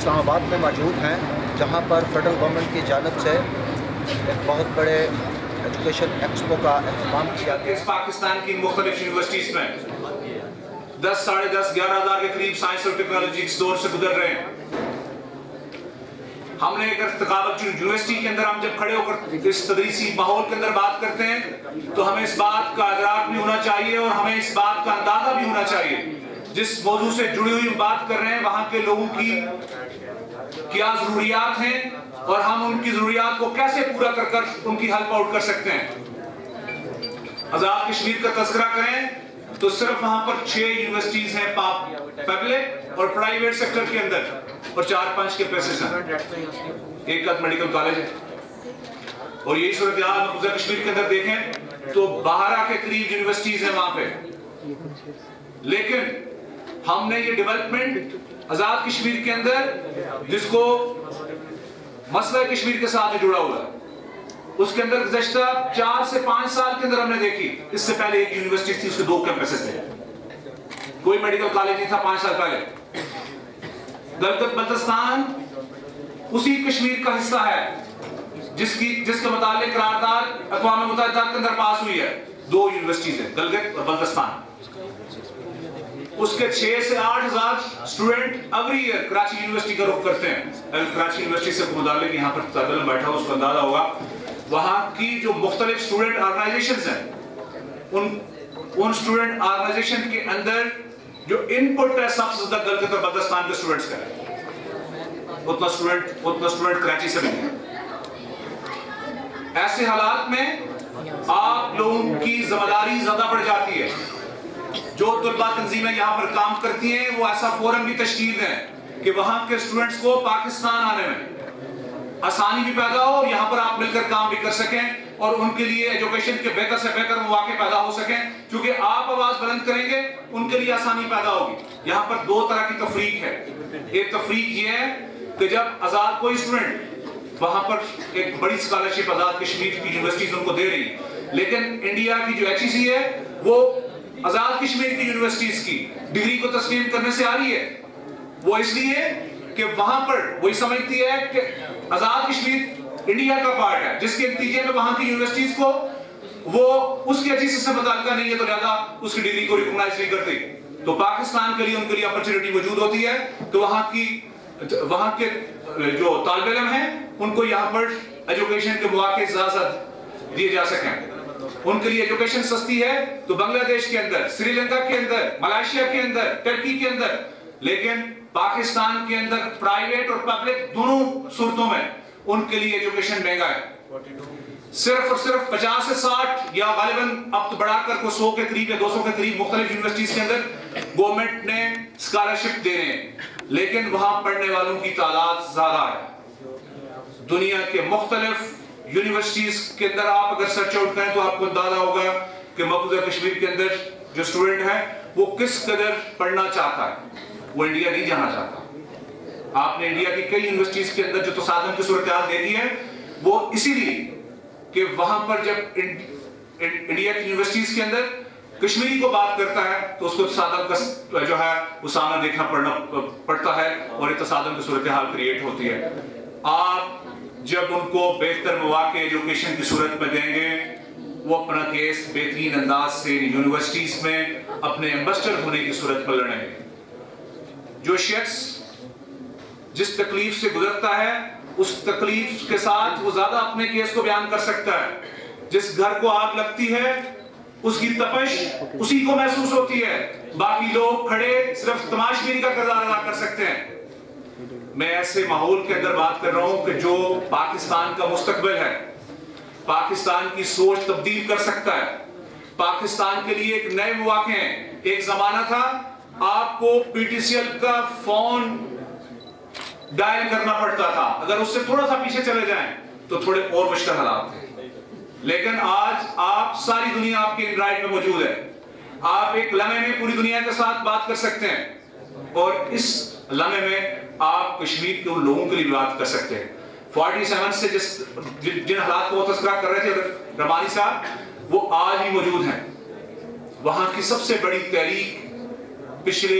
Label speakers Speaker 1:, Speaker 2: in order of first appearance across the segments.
Speaker 1: اسلام آباد میں موجود ہیں، جہاں پر فیڈرل گورنمنٹ کی جانب سے ایک بہت بڑے ایجوکیشن ایکسپو کا اہتمام کیا گیا۔
Speaker 2: اس پاکستان کی مختلف یونیورسٹیز میں 10 ساڑھے 10 11 ہزار کے قریب سائنس اور ٹیکنالوجی اس دور سے گزر رہے ہیں۔ ہم نے ایک ارتقابت یونیورسٹی کے اندر ہم جب کھڑے ہو کر اس تدریسی ماحول کے اندر بات کرتے ہیں تو ہمیں اس بات کا ادراک بھی ہونا چاہیے اور ہمیں اس بات کا اندازہ بھی ہونا چاہیے جس موضوع سے جڑی ہوئی بات کر رہے ہیں وہاں کے لوگوں کی کیا ضروریات ہیں اور ہم ان کی ضروریات کو کیسے پورا کر کر ان کی ہیلپ آؤٹ کر سکتے ہیں۔ آزاد کشمیر کا تذکرہ کریں تو صرف وہاں پر 6 یونیورسٹیز ہیں پبلک اور پرائیویٹ سیکٹر کے اندر اور 4-5 کے پیسز ہیں، ایک میڈیکل کالج ہے۔ اور یہی صورتحال مقبوضہ کشمیر کے اندر دیکھیں تو 12 کے قریب یونیورسٹیز ہیں وہاں پہ، لیکن ہم نے یہ ڈیولپمنٹ آزاد کشمیر کے اندر جس کو مسئلہ کشمیر کے ساتھ جڑا ہوا ہے اس کے اندر گزشتہ 4 سے 5 سال کے اندر ہم نے دیکھی، اس سے پہلے ایک یونیورسٹی تھی، اس کے 2 کیمپسز تھے، کوئی میڈیکل کالج نہیں تھا 5 سال پہلے۔ گلگت بلتستان اسی کشمیر کا حصہ ہے جس کے متعلق قرارداد اقوام متحدہ کے اندر پاس ہوئی ہے، 2 یونیورسٹیز ہیں، گلگت اور بلتستان۔ اس کے 6 سے 8 ہزار student every year Karachi university کا رخ کرتے ہیں۔ اگر کراچی یونیورسٹی سے متعلق یہاں پر طالب علم بیٹھا ہو اس کو اندازہ ہوگا وہاں کی جو مختلف اسٹوڈنٹ آرگنائزیشنز ہیں ان اسٹوڈنٹ آرگنائزیشن کے اندر جو ان پٹ ہے سب سے زیادہ گلگت اور بلتستان کے اسٹوڈنٹس کا ہے، اتنا اسٹوڈنٹ کراچی سے بھی نہیں۔ ایسے حالات میں آپ لوگوں کی ذمہ داری زیادہ بڑھ جاتی ہے۔ جو طلبہ تنظیمیں یہاں پر کام کرتی ہیں وہ ایسا فورم بھی تشکیل دیں کہ وہاں کے اسٹوڈنٹس کو پاکستان آنے میں آسانی بھی پیدا ہو اور یہاں پر آپ مل کر کام بھی کر سکیں اور ان کے لیے ایجوکیشن کے بہتر سے بہتر مواقع پیدا ہو سکیں، کیونکہ آپ آواز بلند کریں گے ان کے لیے آسانی پیدا ہوگی۔ یہاں پر 2 طرح کی تفریق ہے۔ ایک تفریق یہ ہے کہ جب آزاد کوئی اسٹوڈنٹ وہاں پر ایک بڑی اسکالرشپ آزاد کشمیر کی یونیورسٹیز ان کو دے رہی، لیکن انڈیا کی جو HEC ہے وہ آزاد کشمیر کی یونیورسٹیز کی ڈگری کو تسلیم کرنے سے آ رہی ہے۔ وہ اس لیے کہ وہاں پر وہی سمجھتی ہے کہ آزاد کشمیر انڈیا کا پارٹ ہے، جس کے نتیجے میں وہاں کی یونیورسٹیز کو وہ اس کی HEC سے متعلقہ نہیں ہے تو لہذا اس کی ڈگری کو ریکگنائز نہیں کرتی۔ تو پاکستان کے لیے ان کے لیے اپرچونٹی موجود ہوتی ہے کہ وہاں کے جو طالب علم ہیں ان کو یہاں پر ایجوکیشن کے مواقع زیادہ دیے جا سکیں۔ ان کے لیے ایجوکیشن سستی ہے تو بنگلہ دیش کے اندر، سری لنکا کے اندر، ملائیشیا کے اندر، ٹرکی کے اندر، لیکن پاکستان کے اندر پرائیویٹ اور پبلک دونوں صورتوں میں ان کے لیے ایجوکیشن مہنگا ہے۔ صرف اور صرف 50 سے 60 یا غالباً اب تو بڑھا کر کو 100 کے قریب یا 200 کے قریب مختلف یونیورسٹیز کے اندر گورنمنٹ نے اسکالرشپ دے رہے ہیں، لیکن وہاں پڑھنے والوں کی تعداد زیادہ ہے۔ دنیا کے مختلف یونیورسٹیز کے اندر آپ اگر سرچ آؤٹ کریں تو آپ کو اندازہ ہوگا کہ مقبوضہ کشمیر کے اندر جو اسٹوڈنٹ ہے وہ کس قدر پڑھنا چاہتا ہے، وہ انڈیا نہیں جانا چاہتا۔ آپ نے انڈیا کی کئی یونیورسٹیز کے اندر جو تصادم کی صورتحال دیکھی ہے وہ اسی لیے کہ وہاں پر جب انڈیا کی یونیورسٹیز کے اندر کشمیری کو بات کرتا ہے تو اس کو تصادم کا جو ہے وہ سامنا دیکھنا پڑتا ہے اور یہ تصادم کی صورتحال کریٹ ہوتی ہے۔ آپ جب ان کو بہتر مواقع ایجوکیشن کی صورت میں دیں گے وہ اپنا کیس بہترین انداز سے یونیورسٹیز میں اپنے ایمبیسڈر ہونے کی صورت میں لڑیں گے۔ جو شخص جس تکلیف سے گزرتا ہے اس تکلیف کے ساتھ وہ زیادہ اپنے کیس کو بیان کر سکتا ہے۔ جس گھر کو آگ لگتی ہے اس کی تپش اسی کو محسوس ہوتی ہے، باقی لوگ کھڑے صرف تماشگیری کا کردار ادا کر سکتے ہیں۔ میں ایسے ماحول کے اندر بات کر رہا ہوں کہ جو پاکستان کا مستقبل ہے، پاکستان کی سوچ تبدیل کر سکتا ہے، پاکستان کے لیے ایک نئے مواقع ہیں۔ ایک زمانہ تھا آپ کو PTCL کا فون ڈائل کرنا پڑتا تھا، اگر اس سے تھوڑا سا پیچھے چلے جائیں تو تھوڑے اور مشکل حالات تھے، لیکن آج آپ ساری دنیا آپ کے اینڈرائڈ میں موجود ہے۔ آپ ایک لمحے میں پوری دنیا کے ساتھ بات کر سکتے ہیں اور اس لمحے میں آپ کشمیر کے ان لوگوں کے لیے بات کر سکتے ہیں۔ 47 سے جن حالات کو وہ تذکرہ کر رہے تھے ربانی صاحب وہ آج بھی موجود ہیں۔ وہاں کی سب سے بڑی تحریک پچھلے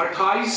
Speaker 2: 28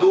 Speaker 2: 2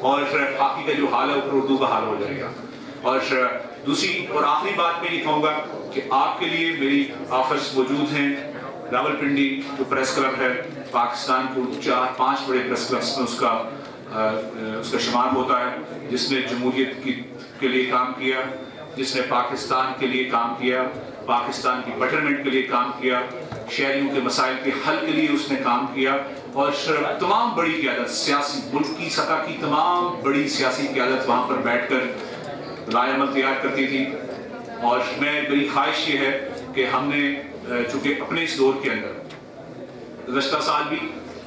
Speaker 2: اور باقی کا جو حال ہے وہ اردو کا حال ہو جائے گا. اور دوسری اور آخری بات میں یہ کہوں گا کہ آپ کے لیے میری آفس موجود ہیں. راولپنڈی جو پریس کلب ہے پاکستان کو 4-5 بڑے پریس کلبس میں اس کا شمار ہوتا ہے، جس نے جمہوریت کے لیے کام کیا، جس نے پاکستان کے لیے کام کیا، پاکستان کی بیٹرمنٹ کے لیے کام کیا، شہریوں کے مسائل کے حل کے لیے اس نے کام کیا. اور تمام بڑی قیادت سیاسی ملک کی سطح کی تمام بڑی سیاسی قیادت وہاں پر بیٹھ کر رائے عمل تیار کرتی تھی. اور میری خواہش یہ ہے کہ ہم نے چونکہ اپنے اس دور کے اندر گزشتہ سال بھی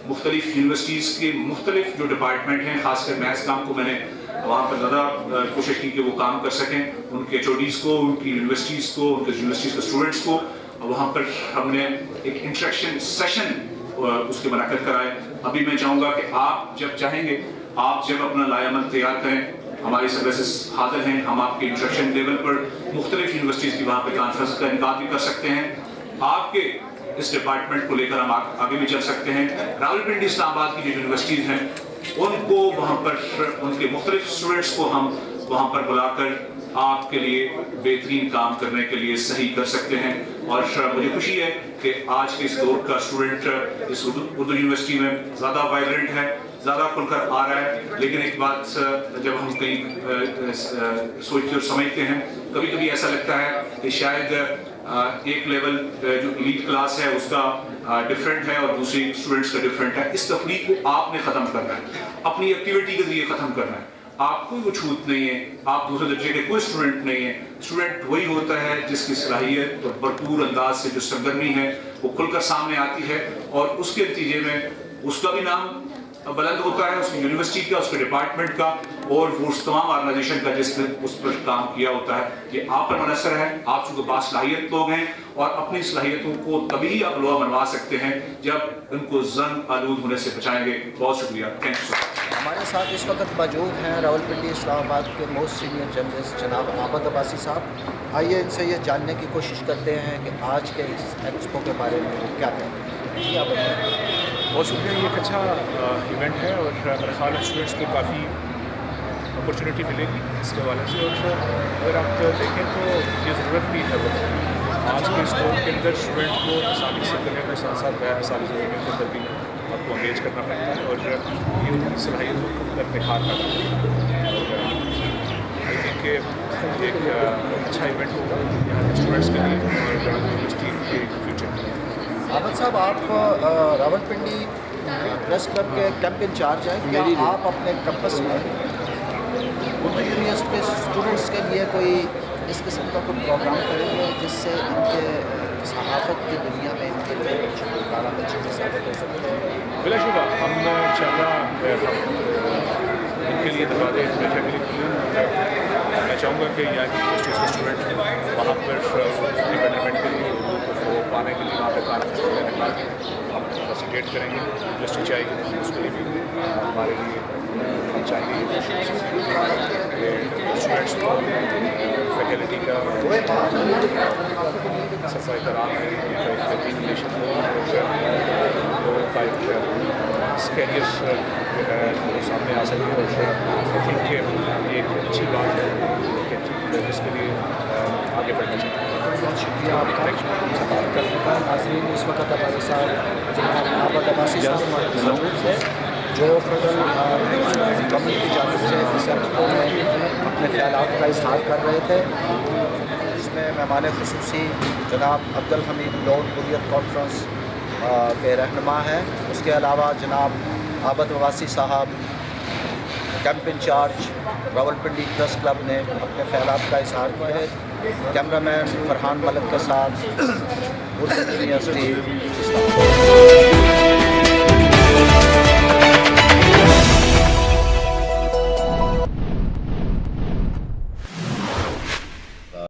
Speaker 2: مختلف یونیورسٹیز کے مختلف جو ڈپارٹمنٹ ہیں، خاص کر میتھس کام کو میں نے وہاں پر زیادہ کوشش کی کہ وہ کام کر سکیں، ان کے HODs کو، ان کی یونیورسٹیز کو، ان کے یونیورسٹیز کے اسٹوڈنٹس کو. وہاں پر ہم نے ایک انٹریکشن سیشن اس کے منعقد کرائے. ابھی میں چاہوں گا کہ آپ جب چاہیں گے، آپ جب اپنا لائحہ عمل تیار کریں، ہماری سروسز حاضر ہیں. ہم آپ کے انٹریکشن لیول پر مختلف یونیورسٹیز کی وہاں پہ کانفرنس کا انعقاد بھی کر سکتے ہیں. آپ کے اس ڈپارٹمنٹ کو لے کر ہم آگے بھی چل سکتے ہیں. راولپنڈی اسلام آباد کی جو یونیورسٹیز ہیں ان کو وہاں پر ان کے مختلف اسٹوڈنٹس کو ہم وہاں پر بلا کر آپ کے لیے بہترین کام کرنے کے لیے صحیح کر سکتے ہیں. اور مجھے خوشی ہے کہ آج کے اس دور کا اسٹوڈنٹ اس اردو یونیورسٹی میں زیادہ وائبرنٹ ہے، زیادہ کھل کر آ رہا ہے. لیکن ایک بات جب ہم کہیں سوچتے اور سمجھتے ہیں، کبھی کبھی ایسا لگتا ہے کہ شاید ایک لیول جو ایلیٹ کلاس ہے اس کا ڈفرینٹ ہے اور دوسری اسٹوڈنٹس کا ڈفرینٹ ہے. اس تفریق کو آپ نے ختم کرنا ہے، اپنی ایکٹیویٹی کے ذریعے ختم کرنا ہے. آپ کوئی چھوت نہیں ہے، آپ دوسرے درجے کے کوئی اسٹوڈنٹ نہیں ہے. اسٹوڈنٹ وہی ہوتا ہے جس کی صلاحیت اور بھرپور انداز سے جو سرگرمی ہے وہ کھل کر سامنے آتی ہے، اور اس کے نتیجے میں اس کا بھی نام بلند ہوتا ہے، اس کی یونیورسٹی کا، اس کے ڈپارٹمنٹ کا، اور وہ اس تمام آرگنائزیشن کا جس نے اس پر کام کیا ہوتا ہے. یہ آپ پر منحصر ہے. آپ چونکہ باصلاحیت لوگ ہیں اور اپنی صلاحیتوں کو تبھی آپ لوہا منوا سکتے ہیں جب ان کو زنگ آلود ہونے سے بچائیں گے. بہت شکریہ. Thank you sir.
Speaker 1: ہمارے ساتھ اس وقت موجود ہیں راولپنڈی اسلام آباد کے موسٹ سینئر جرنلسٹ جناب عابد عباسی صاحب. آئیے ان سے یہ جاننے کی کوشش کرتے ہیں کہ آج کے اس ایکسپو کے بارے میں وہ کیا کہتے ہیں. جی عابد.
Speaker 3: بہت شکریہ. یہ ایک اچھا ایونٹ ہے اور میرا خیال ہے اسٹوڈنٹس کو کافی اپرچونیٹی ملے گی اس کے حوالے سے. اور اگر آپ دیکھیں تو یہ ضرورت بھی ہے وقت آج کے اس دور کے اندر اسٹوڈنٹ کو مثالی سرگرمیوں کے ساتھ ساتھ غیر مثالی سرگرمیوں کے اندر بھی آپ کو انگیج کرنا پڑتا ہے اور یہ ان کی صلاحیتوں کو نکھار کرنا پڑتا ہے. اور آئی تھنک کہ ایک اچھا ایونٹ ہوگا یہاں کے اسٹوڈنٹس کے لیے اور یونیورسٹی کے فیوچر کے لیے.
Speaker 1: عابد صاحب، آپ راولپنڈی پریس کلب کے کیمپ انچارج ہیں. کیا آپ اپنے کیمپس میں اردو یونیورسٹی کے اسٹوڈنٹس کے لیے کوئی اس قسم کا کوئی پروگرام کریں گے جس سے ان کے صحافت کی دنیا میں ان کے لیے کارآمد چیزیں ثابت ہو سکتے ہیں؟
Speaker 3: بلا شبہ ہم انشاءاللہ ان کے لیے دروازے ہمیشہ کے لیے کھلے ہیں. میں چاہوں گا کہ یہاں کی یونیورسٹیز کے اسٹوڈنٹ وہاں پر ڈپارٹمنٹ کے لیے اردو کو پانے کے لیے وہاں پہ کارآمد ہم فیسیلیٹیٹ کریں گے. یونیورسٹی چاہے گی تو اس کے لیے بھی ہمارے لیے ہم چاہیں گے کہ اسٹوڈنٹس کو فیکلٹی کا صفائی کرام ہے، بہترین ریلیشن ہو لوگوں کا ایک کیریئر جو ہے وہ سامنے آ سکے. اور آئی تھنک کہ یہ ایک اچھی بات ہے جس کے لیے آگے بڑھنا چاہیے.
Speaker 1: بہت شکریہ آپ کا ہم سے بات کرنے کا. ناظرین، اس وقت ہمارے ساتھ جناب عابد عباسی صاحب موجود ہیں جو فیڈرل گورنمنٹ کی جانب سے اس ایکسپو میں اپنے خیالات کا اظہار کر رہے تھے. اس میں مہمان خصوصی جناب عبدالحمید لارڈ حریت کانفرنس کے رہنما ہیں. اس کے علاوہ جناب عابد عباسی صاحب camp incharge Rawalpindi press club نے اپنے خیالات کا اظہار کیا ہے. کیمرہ مین فرحان ملک کے ساتھ اردو یونیورسٹی اسلام آباد.